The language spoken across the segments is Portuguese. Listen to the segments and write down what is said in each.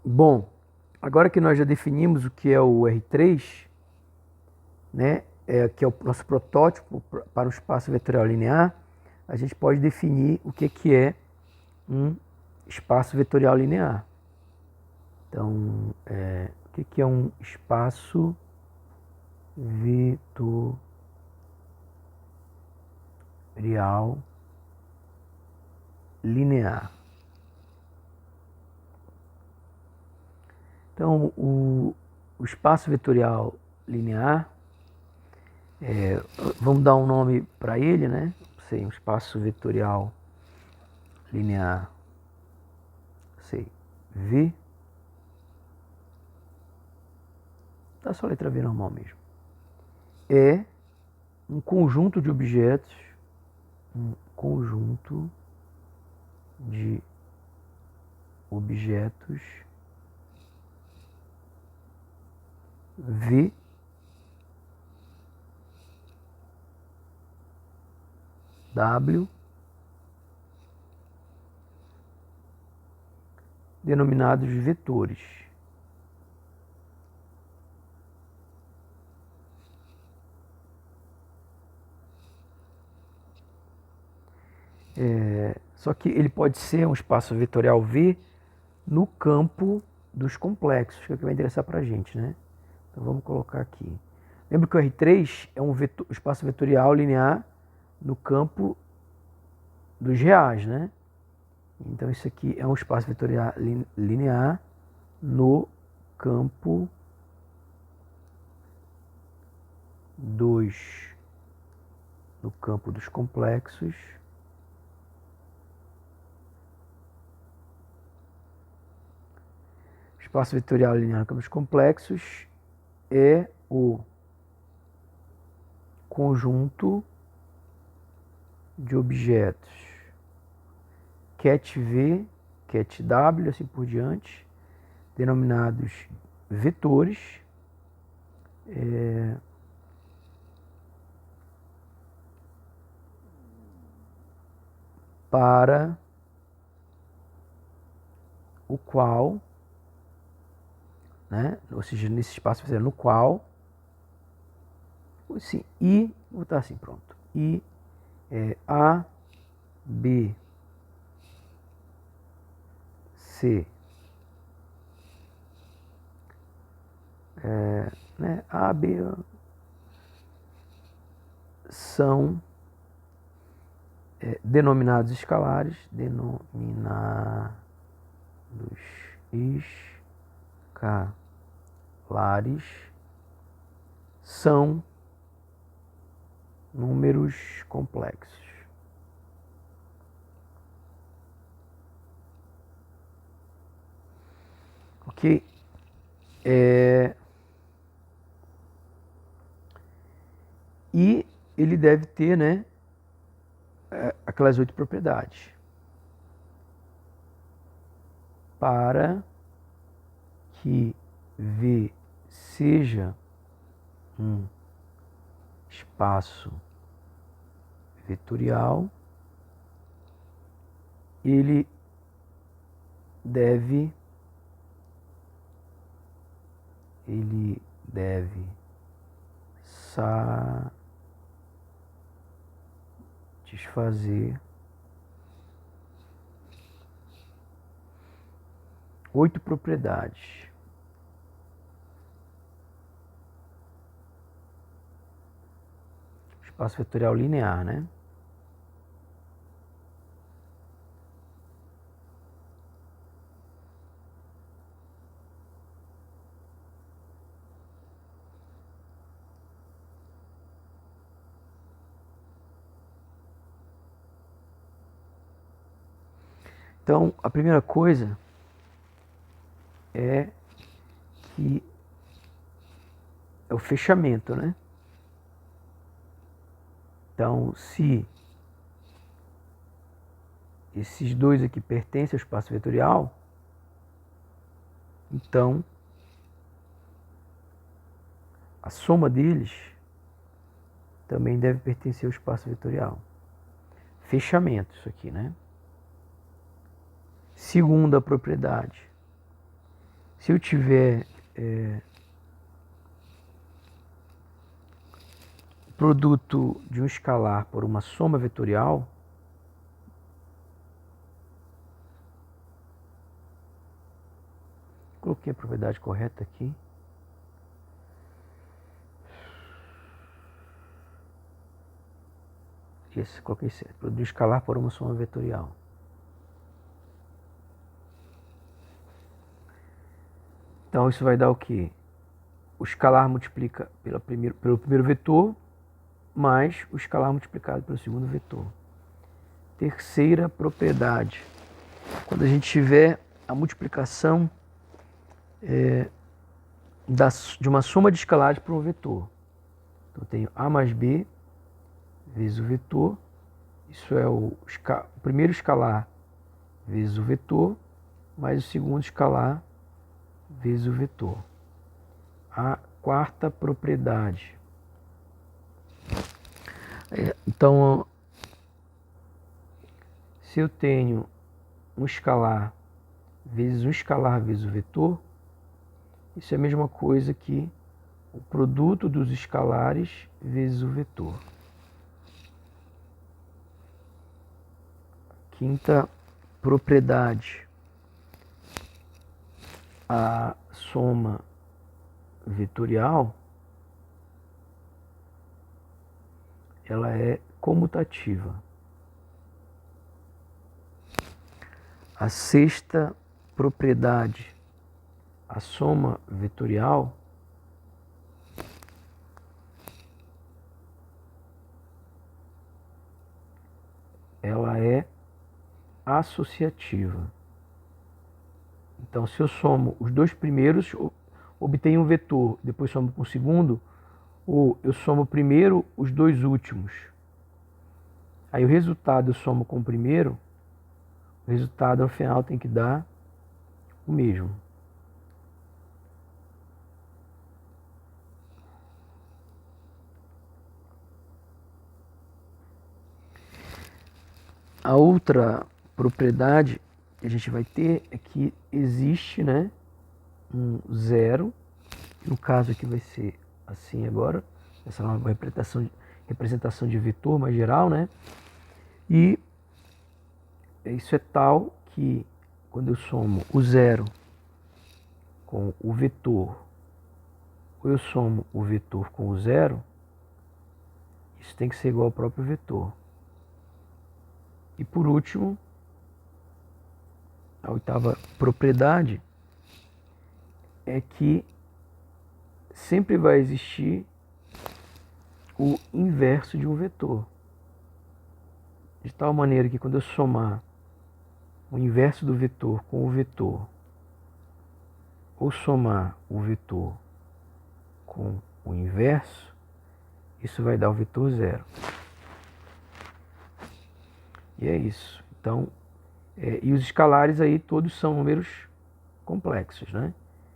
Bom, agora que nós já definimos o que é o R3, né, que é o nosso protótipo para o espaço vetorial linear, a gente pode definir o que é um espaço vetorial linear. Então, o que é um espaço vetorial linear? Então, o espaço vetorial linear, vamos dar um nome para ele, né? Sei, um espaço vetorial linear, sei, V. Tá só a letra V normal mesmo. É um conjunto de objetos, um conjunto de objetos V W denominados vetores. Só que ele pode ser um espaço vetorial V no campo dos complexos, que é o que vai interessar para a gente, né? Então vamos colocar aqui. Lembra que o R3 é um espaço vetorial linear no campo dos reais, né? Então isso aqui é um espaço vetorial linear no campo dos complexos. Espaço vetorial linear no campo dos complexos é o conjunto de objetos ket V, ket W, assim por diante, denominados vetores, para o qual, né, ou seja, nesse espaço no qual, assim, I, vou botar assim, pronto, I é A, B, C, né, A, B são denominados escalares, denominados escalares são números complexos. Ok? E ele deve ter, né, aquelas 8 propriedades. Para que V seja um espaço vetorial, ele deve satisfazer 8 propriedades. Espaço vetorial linear, né? Então, a primeira coisa é que é o fechamento, né? Então, se esses dois aqui pertencem ao espaço vetorial, então a soma deles também deve pertencer ao espaço vetorial. Fechamento, isso aqui, né? Segunda propriedade Se eu tiver produto de um escalar por uma soma vetorial, coloquei a propriedade correta aqui. Esse, coloquei certo. Produto de escalar por uma soma vetorial. Então isso vai dar o quê? O escalar multiplica pelo primeiro vetor, mais o escalar multiplicado pelo segundo vetor. Terceira propriedade. Quando a gente tiver a multiplicação de uma soma de escalares por um vetor. Então eu tenho A mais B vezes o vetor. Isso é o primeiro escalar vezes o vetor, mais o segundo escalar vezes o vetor. A quarta propriedade. Então, se eu tenho um escalar vezes o vetor, isso é a mesma coisa que o produto dos escalares vezes o vetor. Quinta propriedade. A soma vetorial, ela é comutativa. A sexta propriedade. A soma vetorial ela é associativa. Então, se eu somo os dois primeiros, obtenho um vetor, depois somo com o segundo, ou eu somo primeiro os dois últimos. Aí o resultado eu somo com o primeiro, o resultado ao final tem que dar o mesmo. A outra propriedade que a gente vai ter é que existe, né, um zero, no caso aqui vai ser assim agora, essa é uma representação de vetor mais geral, né, e isso é tal que quando eu somo o zero com o vetor, ou eu somo o vetor com o zero, isso tem que ser igual ao próprio vetor. E por último, a oitava propriedade é que sempre vai existir o inverso de um vetor. De tal maneira que quando eu somar o inverso do vetor com o vetor, ou somar o vetor com o inverso, isso vai dar o vetor zero. E é isso. Então, e os escalares aí todos são números complexos, né?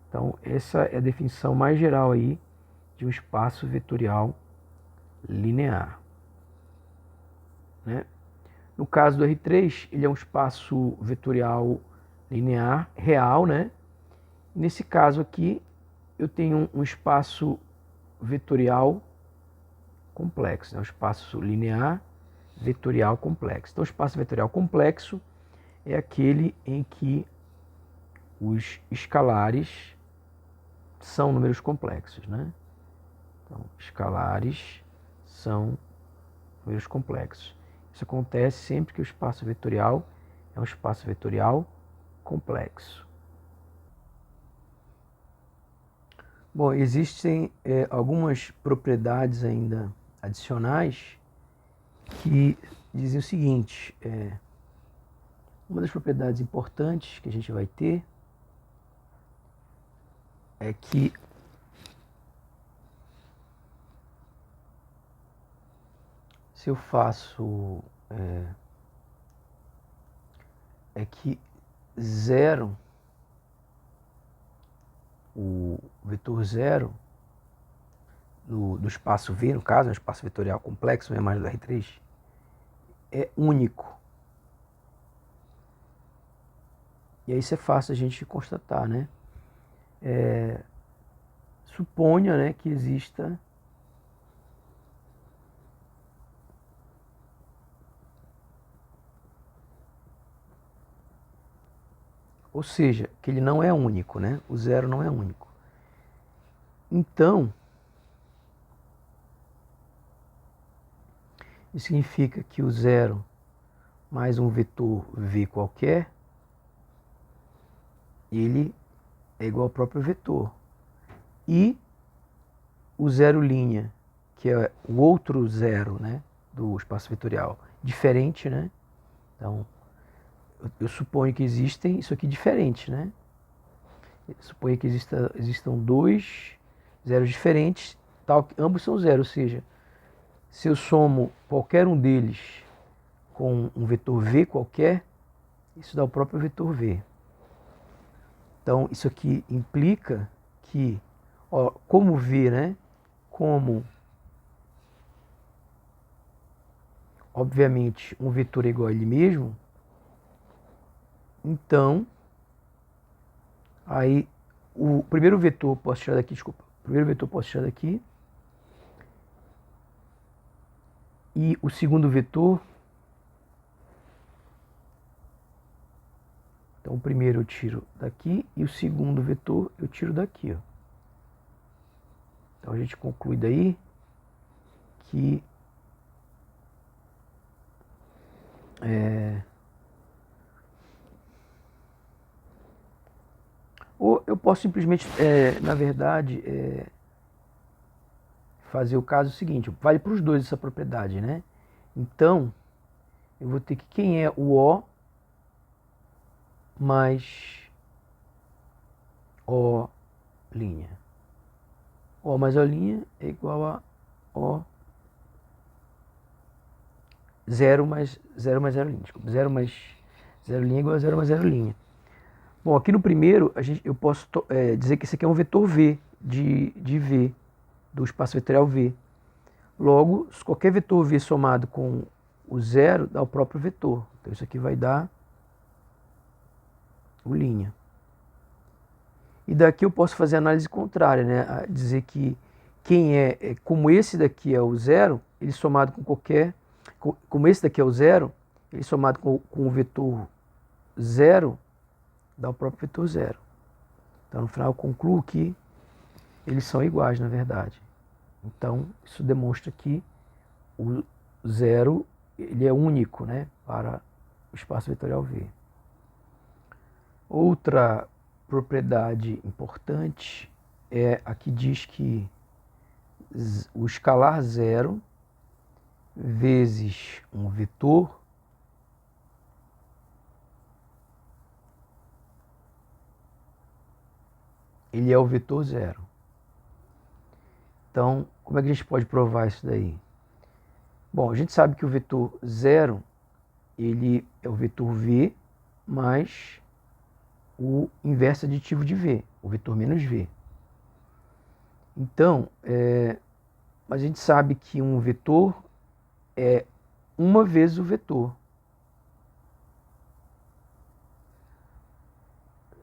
Então, essa é a definição mais geral aí de um espaço vetorial linear, né? No caso do R3, ele é um espaço vetorial linear real, né? Nesse caso aqui, eu tenho um espaço vetorial complexo, né? Um espaço linear vetorial complexo. Então, o espaço vetorial complexo é aquele em que os escalares são números complexos, né? Então, escalares são números complexos. Isso acontece sempre que o espaço vetorial é um espaço vetorial complexo. Bom, existem algumas propriedades ainda adicionais que dizem o seguinte: uma das propriedades importantes que a gente vai ter é que se eu faço que zero, o vetor zero do espaço V, no caso, é um espaço vetorial complexo, uma imagem do R3, é único. E aí isso é fácil a gente constatar, né? suponha, né, que exista ou seja, que ele não é único, né? O zero não é único. Então, isso significa que o zero mais um vetor v qualquer, ele é igual ao próprio vetor. E o zero linha, que é o outro zero, né, do espaço vetorial, diferente, né? Então, eu suponho que existem isso aqui diferente, né? Eu suponho que existam dois zeros diferentes, tal que ambos são zero, ou seja, se eu somo qualquer um deles com um vetor v qualquer, isso dá o próprio vetor v. Então, isso aqui implica que, ó, como v, né? Como, obviamente, um vetor é igual a ele mesmo, então, aí, o primeiro vetor posso tirar daqui, desculpa, o primeiro vetor posso tirar daqui, e o segundo vetor, então o primeiro eu tiro daqui, e o segundo vetor eu tiro daqui, ó. Então a gente conclui daí que ou eu posso simplesmente, na verdade, fazer o caso seguinte, vale para os dois essa propriedade, né? Então, eu vou ter que quem é o O mais O'. O mais O' é igual a O zero mais 0 mais 0'. Desculpa, 0 mais 0' é igual a 0 mais 0'. Bom, aqui no primeiro, eu posso dizer que esse aqui é um vetor V, de V, do espaço vetorial V. Logo, se qualquer vetor V somado com o zero dá o próprio vetor. Então isso aqui vai dar o linha. E daqui eu posso fazer a análise contrária, né? Dizer que como esse daqui é o zero, ele somado com qualquer, como esse daqui é o zero, ele somado com o vetor zero, dá o próprio vetor zero. Então no final eu concluo que eles são iguais, na verdade. Então isso demonstra que o zero ele é único, né, para o espaço vetorial V. Outra propriedade importante é a que diz que o escalar zero vezes um vetor ele é o vetor zero. Então, como é que a gente pode provar isso daí? Bom, a gente sabe que o vetor zero ele é o vetor v mais o inverso aditivo de v, o vetor menos v. Então, a gente sabe que um vetor é uma vez o vetor,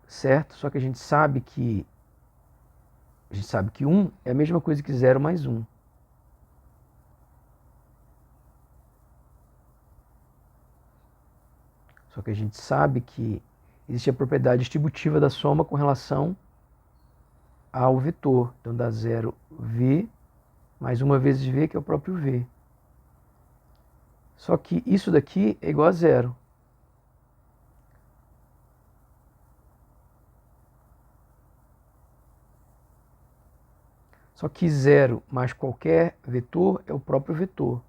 certo? Só que a gente sabe que 1 é a mesma coisa que 0 mais 1. Só que a gente sabe que existe a propriedade distributiva da soma com relação ao vetor. Então dá 0v mais uma vezes v, que é o próprio v. Só que isso daqui é igual a zero. Só que 0 mais qualquer vetor é o próprio vetor.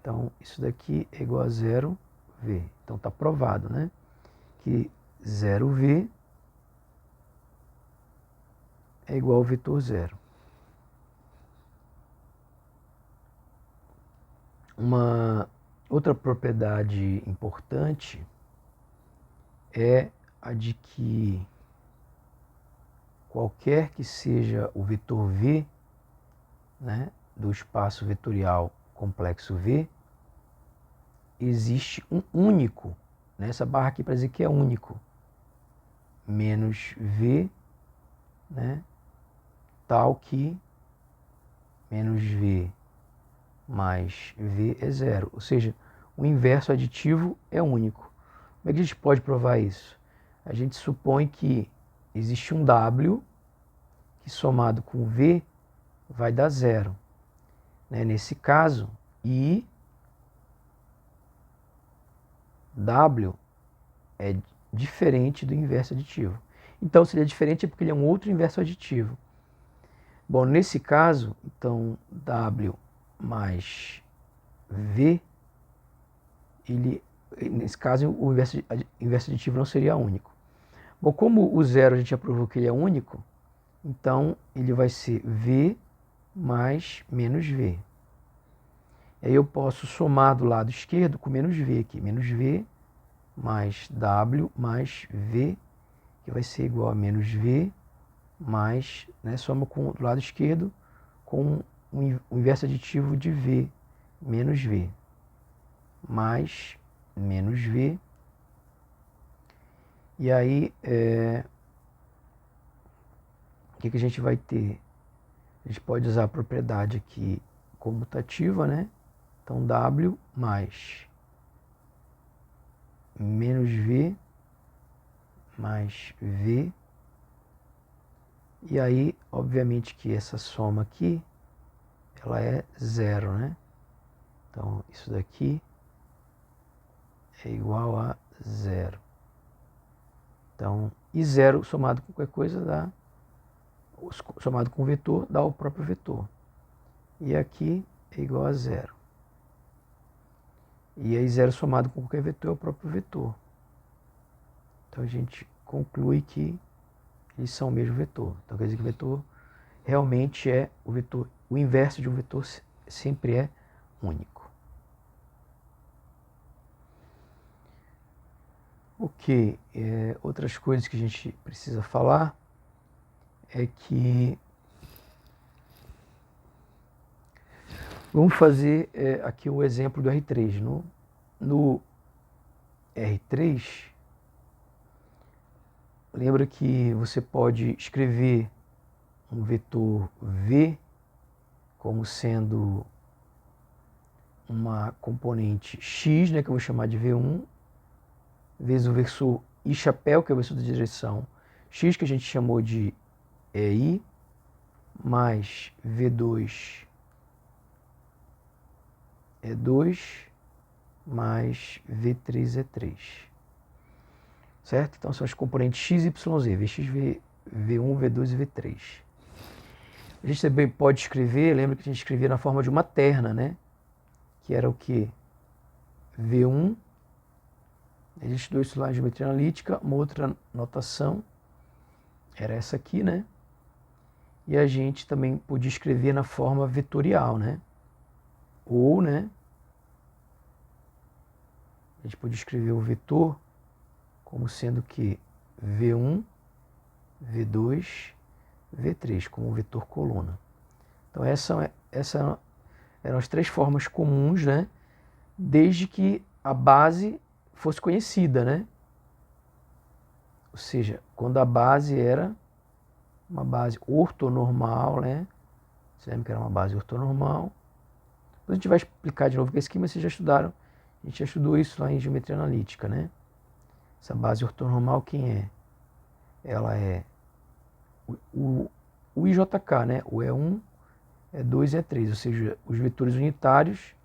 Então, isso daqui é igual a 0v. Então, está provado, né? Que 0v é igual ao vetor zero. Uma outra propriedade importante é a de que qualquer que seja o vetor v, né, do espaço vetorial complexo V, existe um único, nessa barra aqui para dizer que é único, menos V né, tal que menos V mais V é zero. Ou seja, o inverso aditivo é único. Como é que a gente pode provar isso? A gente supõe que existe um W que somado com V vai dar zero. Nesse caso, I W é diferente do inverso aditivo. Então, se ele é diferente é porque ele é um outro inverso aditivo. Bom, nesse caso, então, W mais V, nesse caso, o inverso aditivo não seria único. Bom, como o zero a gente já provou que ele é único, então ele vai ser V mais menos V. Aí eu posso somar do lado esquerdo com menos V aqui. Menos V mais W mais V, que vai ser igual a menos V mais, soma do lado esquerdo com o inverso aditivo de V, menos V, mais menos V. E aí, o que a gente vai ter? A gente pode usar a propriedade aqui comutativa, né? Então, W mais menos V mais V. E aí, obviamente que essa soma aqui, ela é zero, né? Então, isso daqui é igual a zero. Então, e zero somado com qualquer coisa dá, somado com o vetor, dá o próprio vetor. E aqui é igual a zero. E aí zero somado com qualquer vetor é o próprio vetor. Então a gente conclui que eles são o mesmo vetor. Então quer dizer que o vetor realmente é o vetor, o inverso de um vetor sempre é único. Ok, outras coisas que a gente precisa falar é que vamos fazer aqui o exemplo do R3. No R3, lembra que você pode escrever um vetor V como sendo uma componente x, que eu vou chamar de V1, vezes o vetor I chapéu, que é o vetor da direção x, que a gente chamou de EI, mais V2 é 2, mais V3 é 3. Certo? Então são as componentes x, y, z, Vx, V1, V2 e V3. A gente também pode escrever, lembra que a gente escrevia na forma de uma terna, né? Que era o quê? V1, a gente estudou isso lá em geometria analítica, uma outra notação era essa aqui, né? E a gente também podia escrever na forma vetorial, né? Ou, né? A gente podia escrever o vetor como sendo que V1, V2, V3, como um vetor coluna. Então essa eram as três formas comuns, né? Desde que a base fosse conhecida, né? Ou seja, quando a base era uma base ortonormal, né? Você lembra que era uma base ortonormal. Depois a gente vai explicar de novo que esse esquema vocês já estudaram. A gente já estudou isso lá em geometria analítica, né? Essa base ortonormal, quem é? Ela é o IJK, né? O E1, E2 e E3, ou seja, os vetores unitários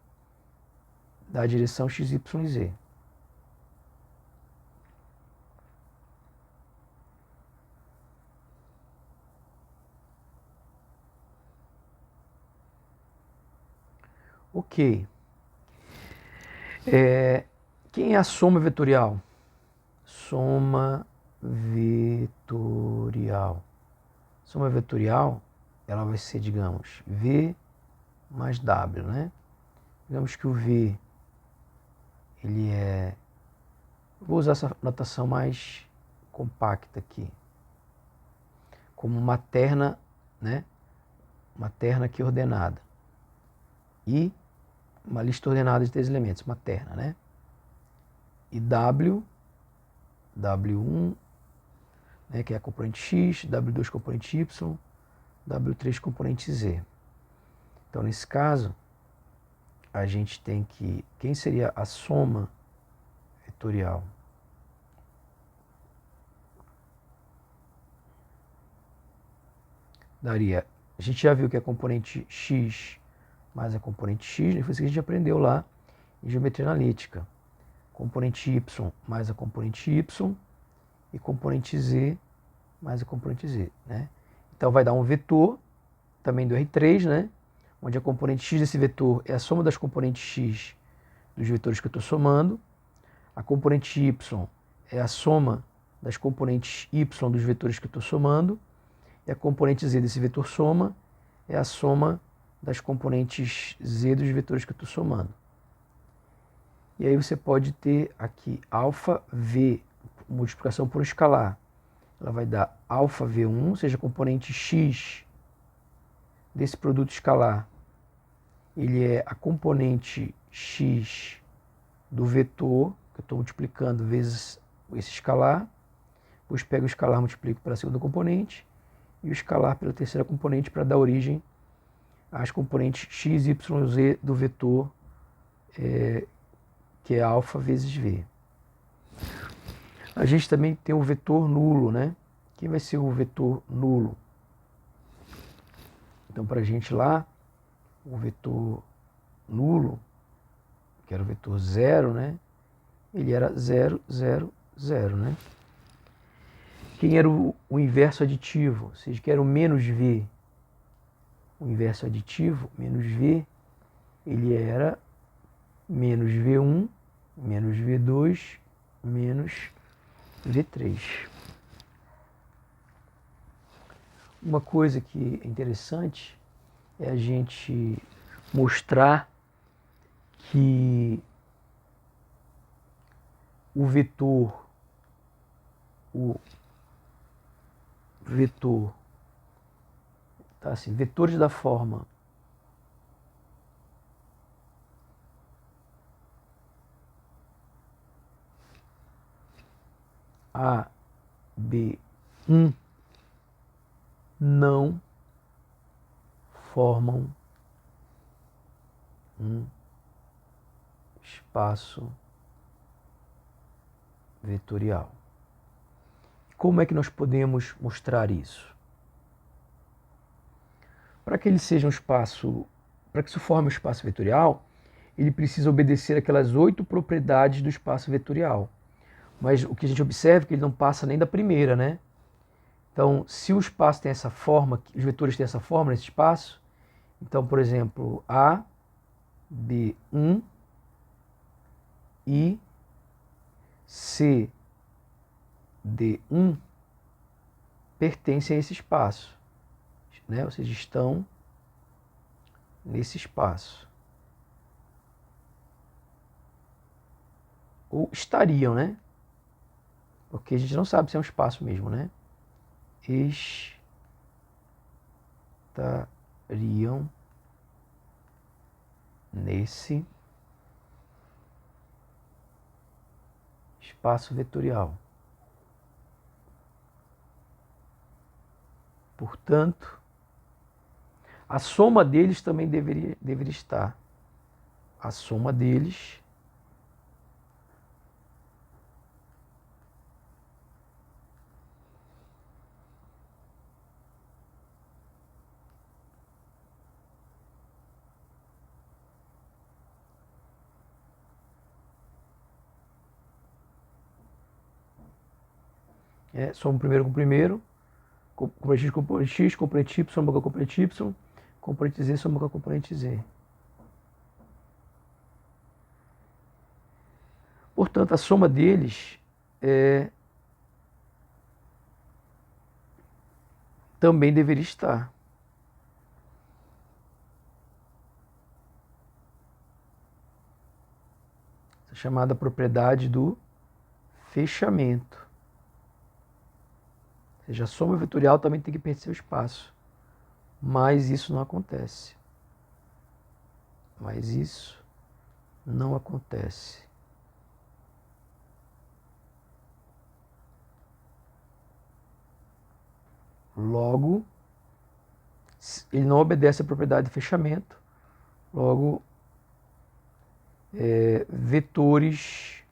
da direção x, y e z. Ok. Quem é a soma vetorial? Soma vetorial. Soma vetorial, ela vai ser, digamos, V mais W, né? Digamos que o V, ele é... Vou usar essa notação mais compacta aqui. Como uma terna, né? Uma terna aqui ordenada. E uma lista ordenada de 3 elementos, uma terna, né? E W, W1, né, que é a componente x, W2 componente y, W3 componente z. Então, nesse caso, a gente tem que... Quem seria a soma vetorial? Daria... A gente já viu que a componente x mais a componente x, foi isso que a gente aprendeu lá em geometria analítica. Componente y mais a componente y e componente z mais a componente z, né? Então vai dar um vetor, também do R3, né? Onde a componente x desse vetor é a soma das componentes x dos vetores que eu estou somando. A componente y é a soma das componentes y dos vetores que eu estou somando. E a componente z desse vetor soma é a soma das componentes z dos vetores que eu estou somando. E aí você pode ter aqui alfa v, multiplicação por um escalar. Ela vai dar alfa v1, ou seja, a componente x desse produto escalar. Ele é a componente x do vetor, que eu estou multiplicando vezes esse escalar. Depois pego o escalar e multiplico pela segunda componente. E o escalar pela terceira componente para dar origem às componentes x, y, z do vetor, que é alfa vezes v. A gente também tem o vetor nulo, né? Quem vai ser o vetor nulo? Então, para a gente lá, o vetor nulo, que era o vetor 0, né? Ele era 0, 0, 0, né? Quem era o inverso aditivo? Ou seja, que era o menos v. O inverso aditivo, menos v, ele era menos v1, menos v2, menos v3. Uma coisa que é interessante é a gente mostrar que o vetor tá assim, vetores da forma A, B, 1 não formam um espaço vetorial. Como é que nós podemos mostrar isso? Para que ele seja um espaço, para que isso forme um espaço vetorial, ele precisa obedecer aquelas 8 propriedades do espaço vetorial. Mas o que a gente observa é que ele não passa nem da primeira, né? Então, se o espaço tem essa forma, os vetores têm essa forma nesse espaço, então, por exemplo, A, B1 e C, D1 pertencem a esse espaço, né? Ou seja, estão nesse espaço. Ou estariam, né? Porque a gente não sabe se é um espaço mesmo, né? Estariam nesse espaço vetorial. Portanto, a soma deles também deveria estar. A soma deles soma o primeiro com o primeiro, componente x, componente x, componente y, soma com a componente y, componente z, soma com a componente z. Portanto, a soma deles também deveria estar. Essa é chamada propriedade do fechamento. Ou seja, a soma vetorial também tem que pertencer ao espaço. Mas isso não acontece. Mas isso não acontece. Logo, ele não obedece à propriedade de fechamento. Logo, vetores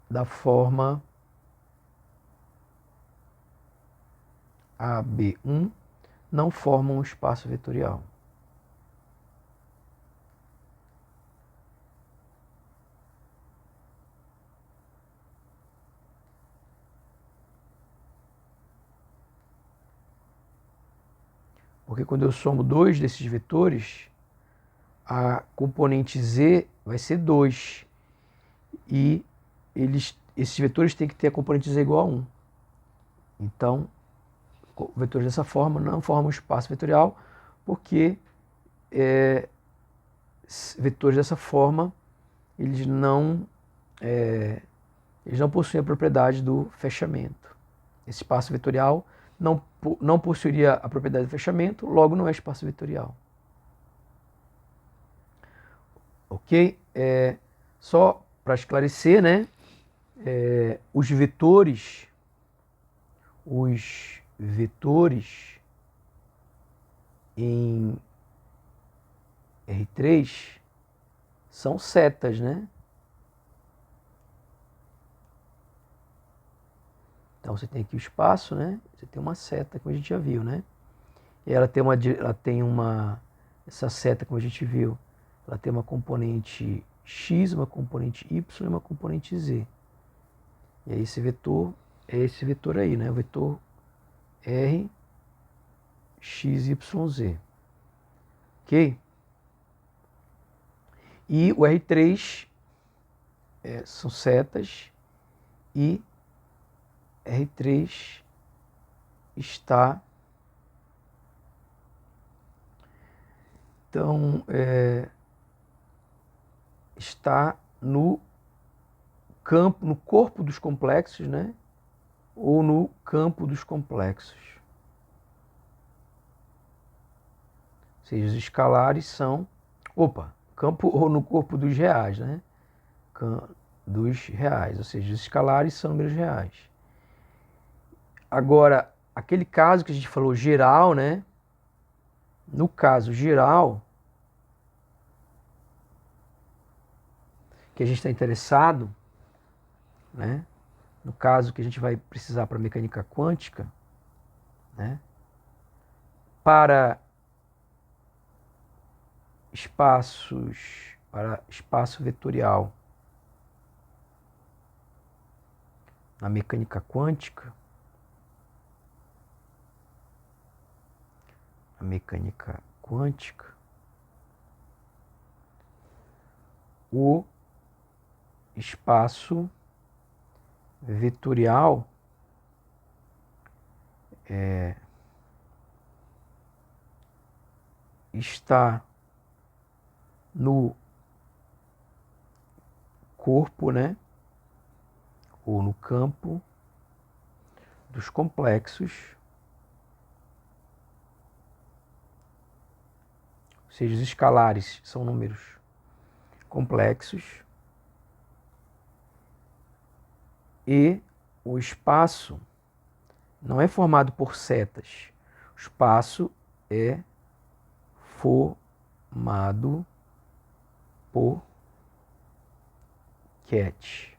da forma AB1 não formam um espaço vetorial. Porque quando eu somo dois desses vetores, a componente z vai ser 2. E esses vetores têm que ter a componente z igual a 1. Então, vetores dessa forma não formam um espaço vetorial, porque vetores dessa forma eles não possuem a propriedade do fechamento. Esse espaço vetorial não possuiria a propriedade do fechamento, logo não é espaço vetorial. Ok? Só para esclarecer, né? Os vetores em R3 são setas, né? Então você tem aqui o espaço, né? Você tem uma seta, como a gente já viu, né? E ela tem essa seta, como a gente viu, ela tem uma componente x, uma componente y e uma componente z. E aí esse vetor é esse vetor aí, né? O vetor R, x, y, z. Ok? E o R3 são setas e R3 está está no campo, no corpo dos complexos, né? Ou no campo dos complexos. Ou seja, os escalares são, campo ou no corpo dos reais, né? Dos reais, ou seja, os escalares são números reais. Agora, aquele caso que a gente falou geral, né? No caso geral, que a gente está interessado, né? No caso que a gente vai precisar para a mecânica quântica, né? Para espaço vetorial na mecânica quântica, o espaço vetorial está no corpo, né? Ou no campo dos complexos, ou seja, os escalares são números complexos, e o espaço não é formado por setas, o espaço é formado por ket.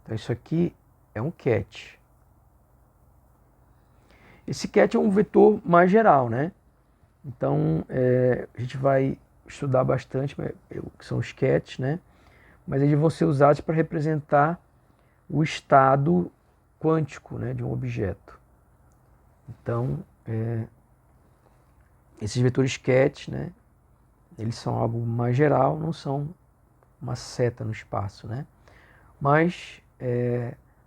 Então isso aqui é um ket. Esse ket é um vetor mais geral, né? Então a gente vai estudar bastante o que são os kets, né? Mas eles vão ser usados para representar o estado quântico, né, de um objeto. Então esses vetores ket, né, eles são algo mais geral, não são uma seta no espaço, né? Mas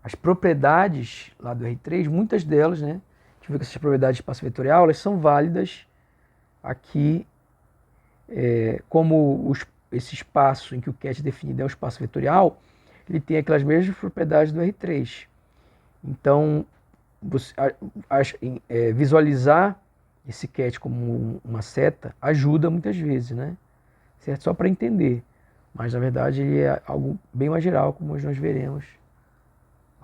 as propriedades lá do R3, muitas delas, né, a gente vê que essas propriedades de espaço vetorial, elas são válidas aqui, como esse espaço em que o ket definido é um espaço vetorial, ele tem aquelas mesmas propriedades do R3. Então, visualizar esse ket como uma seta ajuda muitas vezes, né? Certo? Só para entender. Mas, na verdade, ele é algo bem mais geral, como nós veremos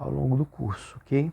ao longo do curso, ok?